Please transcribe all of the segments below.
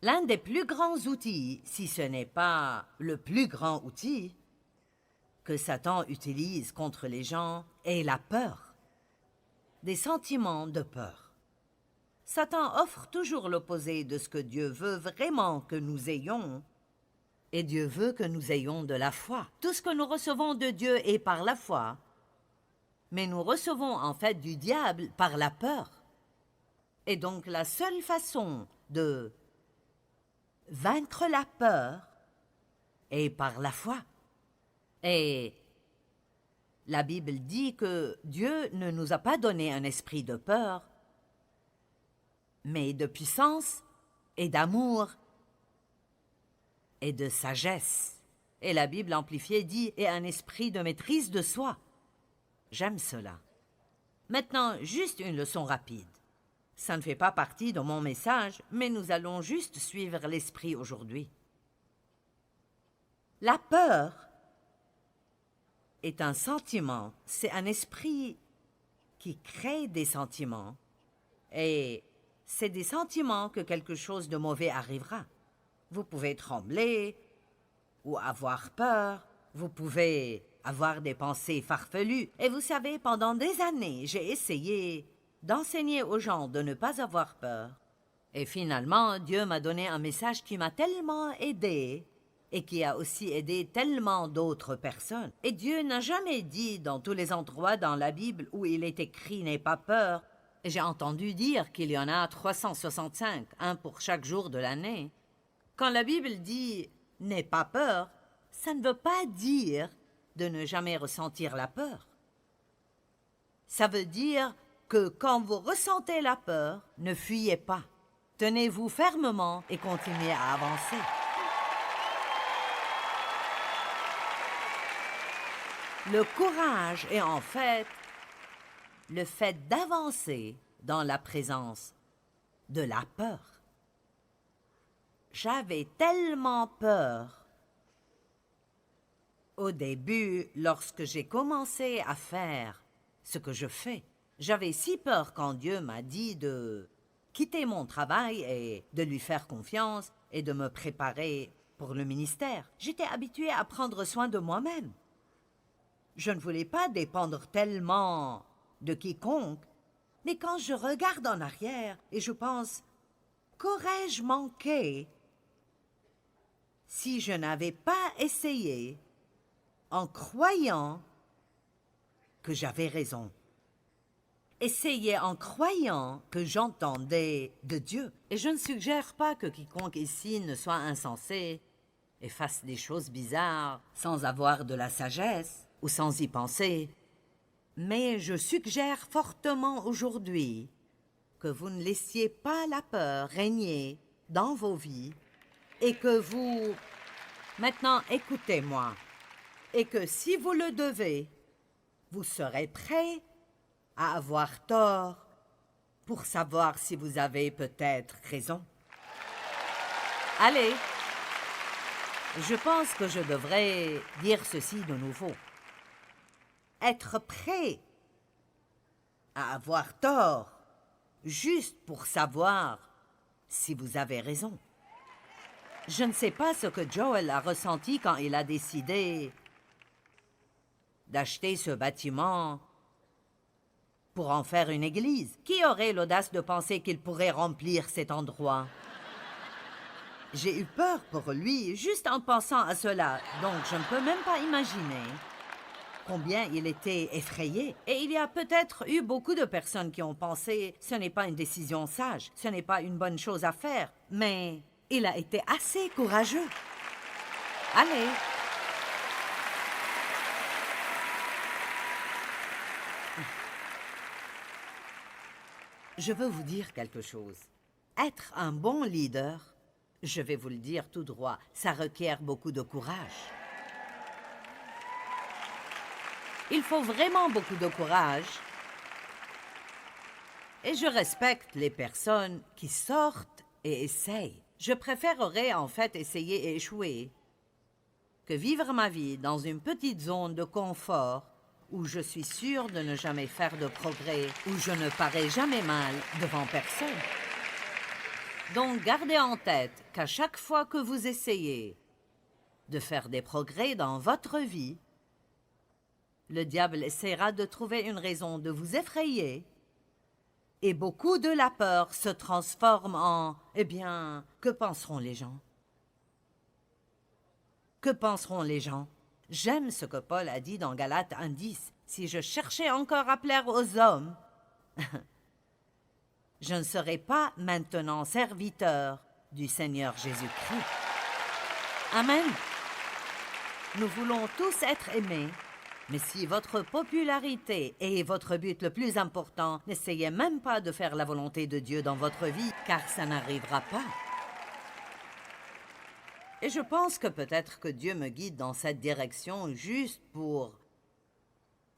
L'un des plus grands outils, si ce n'est pas le plus grand outil, que Satan utilise contre les gens est la peur. Des sentiments de peur. Satan offre toujours l'opposé de ce que Dieu veut vraiment que nous ayons. Et Dieu veut que nous ayons de la foi. Tout ce que nous recevons de Dieu est par la foi. Mais nous recevons en fait du diable par la peur. Et donc la seule façon de vaincre la peur est par la foi. Et la Bible dit que Dieu ne nous a pas donné un esprit de peur, mais de puissance et d'amour et de sagesse. Et la Bible amplifiée dit « et un esprit de maîtrise de soi ». J'aime cela. Maintenant, juste une leçon rapide. Ça ne fait pas partie de mon message, mais nous allons juste suivre l'esprit aujourd'hui. La peur est un sentiment, c'est un esprit qui crée des sentiments, et c'est des sentiments que quelque chose de mauvais arrivera. Vous pouvez trembler ou avoir peur, vous pouvez avoir des pensées farfelues. Et vous savez, pendant des années, j'ai essayé d'enseigner aux gens de ne pas avoir peur. Et finalement, Dieu m'a donné un message qui m'a tellement aidé et qui a aussi aidé tellement d'autres personnes. Et Dieu n'a jamais dit dans tous les endroits dans la Bible où il est écrit « n'aie pas peur ». J'ai entendu dire qu'il y en a 365, un pour chaque jour de l'année. Quand la Bible dit « n'aie pas peur », ça ne veut pas dire de ne jamais ressentir la peur. Ça veut dire que quand vous ressentez la peur, ne fuyez pas. Tenez-vous fermement et continuez à avancer. Le courage est en fait le fait d'avancer dans la présence de la peur. J'avais tellement peur au début, lorsque j'ai commencé à faire ce que je fais. J'avais si peur quand Dieu m'a dit de quitter mon travail et de lui faire confiance et de me préparer pour le ministère. J'étais habituée à prendre soin de moi-même. Je ne voulais pas dépendre tellement de quiconque, mais quand je regarde en arrière et je pense « qu'aurais-je manqué si je n'avais pas essayé en croyant que j'avais raison. Essayez en croyant que j'entendais de Dieu. Et je ne suggère pas que quiconque ici ne soit insensé et fasse des choses bizarres sans avoir de la sagesse ou sans y penser. Mais je suggère fortement aujourd'hui que vous ne laissiez pas la peur régner dans vos vies et que vous... Maintenant, écoutez-moi. Et que si vous le devez, vous serez prêt à avoir tort pour savoir si vous avez peut-être raison. Allez, je pense que je devrais dire ceci de nouveau. Être prêt à avoir tort juste pour savoir si vous avez raison. Je ne sais pas ce que Joel a ressenti quand il a décidé d'acheter ce bâtiment pour en faire une église. Qui aurait l'audace de penser qu'il pourrait remplir cet endroit? J'ai eu peur pour lui juste en pensant à cela, donc je ne peux même pas imaginer combien il était effrayé. Et il y a peut-être eu beaucoup de personnes qui ont pensé « ce n'est pas une décision sage, ce n'est pas une bonne chose à faire », mais il a été assez courageux. Allez! Je veux vous dire quelque chose. Être un bon leader, je vais vous le dire tout droit, ça requiert beaucoup de courage. Il faut vraiment beaucoup de courage. Et je respecte les personnes qui sortent et essayent. Je préférerais en fait essayer et échouer que vivre ma vie dans une petite zone de confort où je suis sûre de ne jamais faire de progrès, où je ne parais jamais mal devant personne. Donc gardez en tête qu'à chaque fois que vous essayez de faire des progrès dans votre vie, le diable essaiera de trouver une raison de vous effrayer et beaucoup de la peur se transforme en « Eh bien, que penseront les gens ?» Que penseront les gens? J'aime ce que Paul a dit dans Galates 1:10. Si je cherchais encore à plaire aux hommes, je ne serais pas maintenant serviteur du Seigneur Jésus-Christ. Amen. Nous voulons tous être aimés, mais si votre popularité est votre but le plus important, n'essayez même pas de faire la volonté de Dieu dans votre vie, car ça n'arrivera pas. Et je pense que peut-être que Dieu me guide dans cette direction juste pour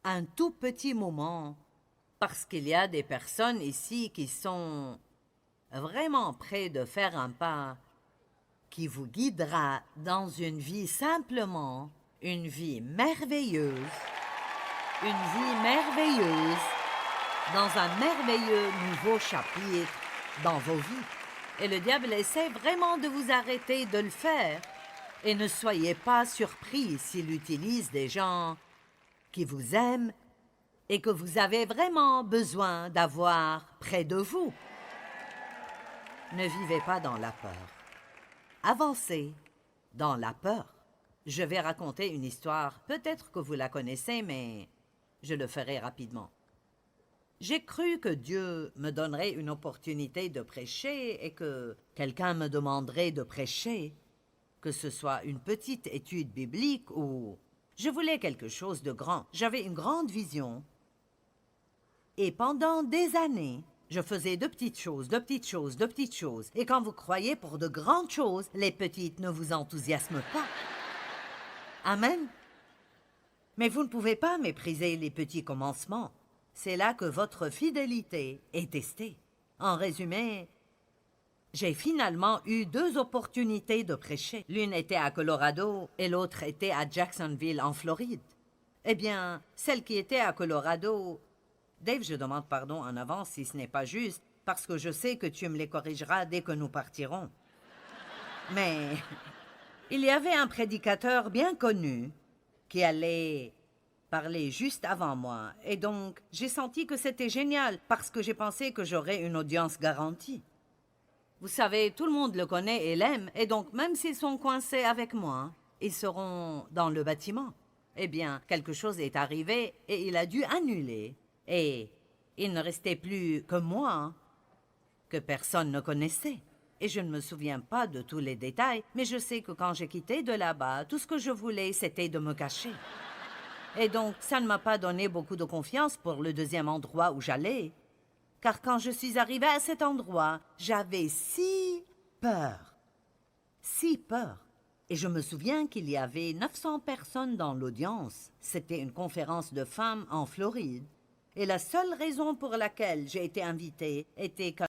un tout petit moment, parce qu'il y a des personnes ici qui sont vraiment près de faire un pas qui vous guidera dans une vie simplement, une vie merveilleuse, dans un merveilleux nouveau chapitre dans vos vies. Et le diable essaie vraiment de vous arrêter de le faire. Et ne soyez pas surpris s'il utilise des gens qui vous aiment et que vous avez vraiment besoin d'avoir près de vous. Ne vivez pas dans la peur. Avancez dans la peur. Je vais raconter une histoire, peut-être que vous la connaissez, mais je le ferai rapidement. J'ai cru que Dieu me donnerait une opportunité de prêcher et que quelqu'un me demanderait de prêcher, que ce soit une petite étude biblique ou... Je voulais quelque chose de grand. J'avais une grande vision. Et pendant des années, je faisais de petites choses. Et quand vous croyez pour de grandes choses, les petites ne vous enthousiasment pas. Amen. Mais vous ne pouvez pas mépriser les petits commencements. C'est là que votre fidélité est testée. En résumé, j'ai finalement eu 2 opportunités de prêcher. L'une était à Colorado et l'autre était à Jacksonville, en Floride. Eh bien, celle qui était à Colorado... Dave, je demande pardon en avance si ce n'est pas juste, parce que je sais que tu me les corrigeras dès que nous partirons. Mais il y avait un prédicateur bien connu qui allait parler juste avant moi, et donc j'ai senti que c'était génial, parce que j'ai pensé que j'aurais une audience garantie. Vous savez, tout le monde le connaît et l'aime, et donc même s'ils sont coincés avec moi, ils seront dans le bâtiment. Eh bien, quelque chose est arrivé et il a dû annuler. Et il ne restait plus que moi, que personne ne connaissait. Et je ne me souviens pas de tous les détails, mais je sais que quand j'ai quitté de là-bas, tout ce que je voulais, c'était de me cacher. Et donc, ça ne m'a pas donné beaucoup de confiance pour le deuxième endroit où j'allais. Car quand je suis arrivée à cet endroit, j'avais si peur. Si peur. Et je me souviens qu'il y avait 900 personnes dans l'audience. C'était une conférence de femmes en Floride. Et la seule raison pour laquelle j'ai été invitée était que...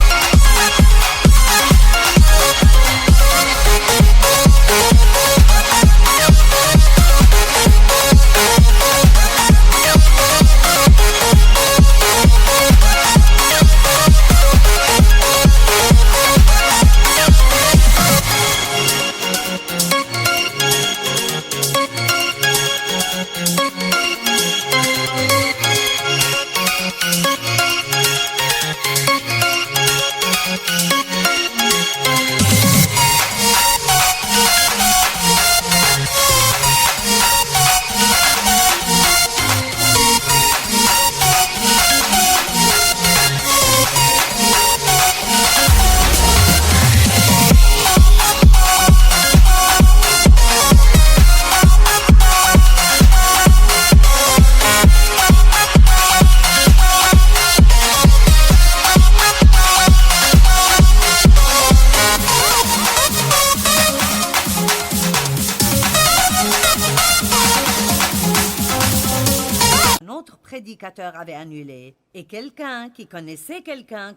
Prédicateur avait annulé, et quelqu'un qui connaissait quelqu'un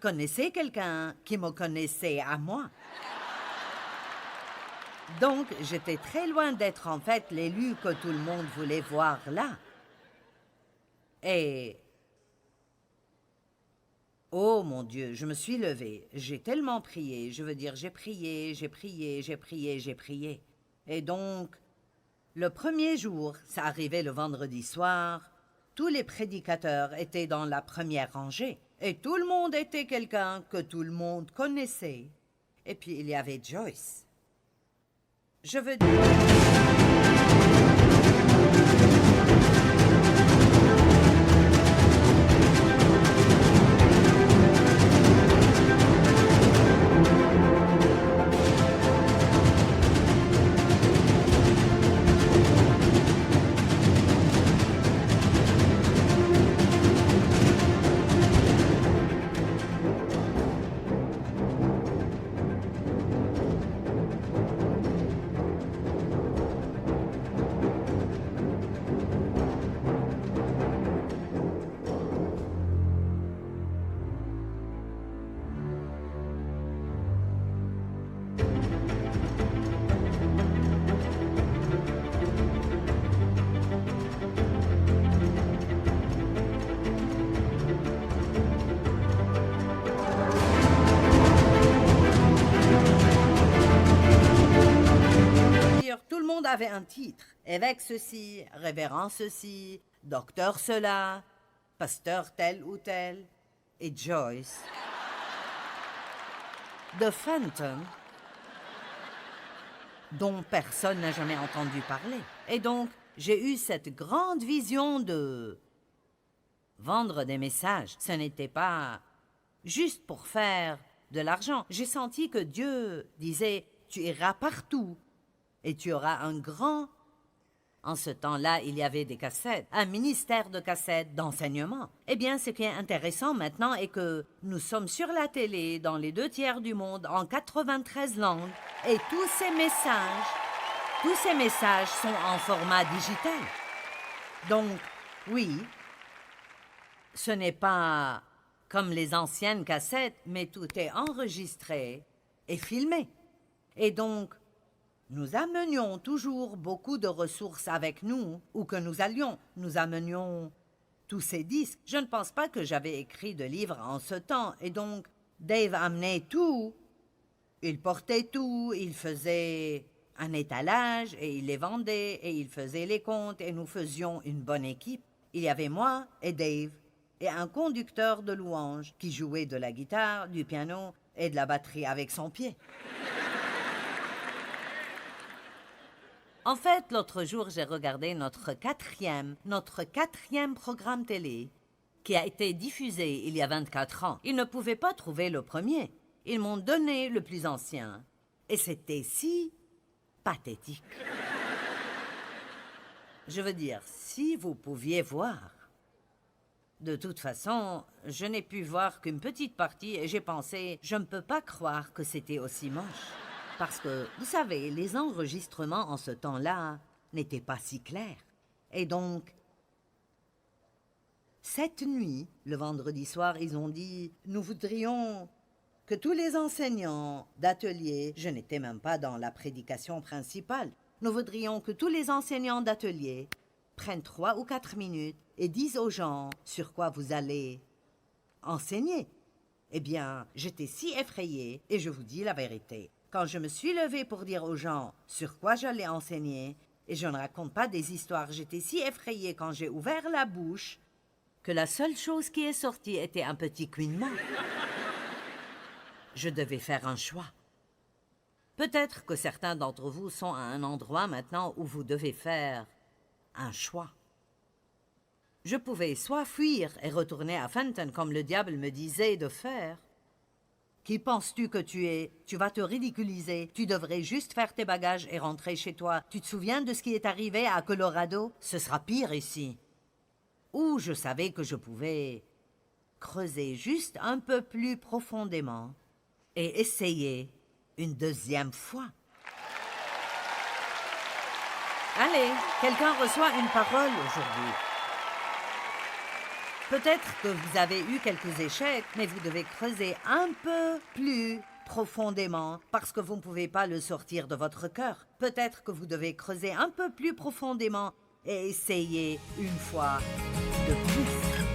qui me connaissait à moi. Donc, j'étais très loin d'être en fait l'élu que tout le monde voulait voir là. Et Oh mon Dieu, je me suis levée. J'ai tellement prié. Je veux dire, j'ai prié, j'ai prié, j'ai prié, j'ai prié. Et donc, le premier jour, ça arrivait le vendredi soir, tous les prédicateurs étaient dans la première rangée. Et tout le monde était quelqu'un que tout le monde connaissait. Et puis il y avait Joyce. Je veux dire... Tout le monde avait un titre. Évêque ceci, révérend ceci, docteur cela, pasteur tel ou tel. Et Joyce de Fenton, dont personne n'a jamais entendu parler. Et donc, j'ai eu cette grande vision de vendre des messages. Ce n'était pas juste pour faire de l'argent. J'ai senti que Dieu disait, tu iras partout et tu auras un grand... En ce temps-là, il y avait des cassettes, un ministère de cassettes d'enseignement. Eh bien, ce qui est intéressant maintenant est que nous sommes sur la télé dans les 2/3 du monde, en 93 langues, et tous ces messages sont en format digital. Donc, oui, ce n'est pas comme les anciennes cassettes, mais tout est enregistré et filmé. Et donc, nous amenions toujours beaucoup de ressources avec nous, où que nous allions. Nous amenions tous ces disques. Je ne pense pas que j'avais écrit de livres en ce temps, et donc Dave amenait tout. Il portait tout, il faisait un étalage, et il les vendait, et il faisait les comptes, et nous faisions une bonne équipe. Il y avait moi et Dave, et un conducteur de louanges qui jouait de la guitare, du piano et de la batterie avec son pied. En fait, l'autre jour, j'ai regardé notre quatrième programme télé, qui a été diffusé il y a 24 ans. Ils ne pouvaient pas trouver le premier. Ils m'ont donné le plus ancien. Et c'était si pathétique. Je veux dire, si vous pouviez voir. De toute façon, je n'ai pu voir qu'une petite partie et j'ai pensé, je ne peux pas croire que c'était aussi moche. Parce que, vous savez, les enregistrements en ce temps-là n'étaient pas si clairs. Et donc, cette nuit, le vendredi soir, ils ont dit « Nous voudrions que tous les enseignants d'atelier, je n'étais même pas dans la prédication principale, nous voudrions que tous les enseignants d'atelier prennent 3 ou 4 minutes et disent aux gens sur quoi vous allez enseigner. » Eh bien, j'étais si effrayée, et je vous dis la vérité. Quand je me suis levée pour dire aux gens sur quoi j'allais enseigner, et je ne raconte pas des histoires, j'étais si effrayée quand j'ai ouvert la bouche que la seule chose qui est sortie était un petit couinement. Je devais faire un choix. Peut-être que certains d'entre vous sont à un endroit maintenant où vous devez faire un choix. Je pouvais soit fuir et retourner à Fenton comme le diable me disait de faire. Qui penses-tu que tu es? Tu vas te ridiculiser. Tu devrais juste faire tes bagages et rentrer chez toi. Tu te souviens de ce qui est arrivé à Colorado? Ce sera pire ici. Ou je savais que je pouvais creuser juste un peu plus profondément et essayer une deuxième fois. Allez, quelqu'un reçoit une parole aujourd'hui. Peut-être que vous avez eu quelques échecs, mais vous devez creuser un peu plus profondément parce que vous ne pouvez pas le sortir de votre cœur. Peut-être que vous devez creuser un peu plus profondément et essayer une fois de plus.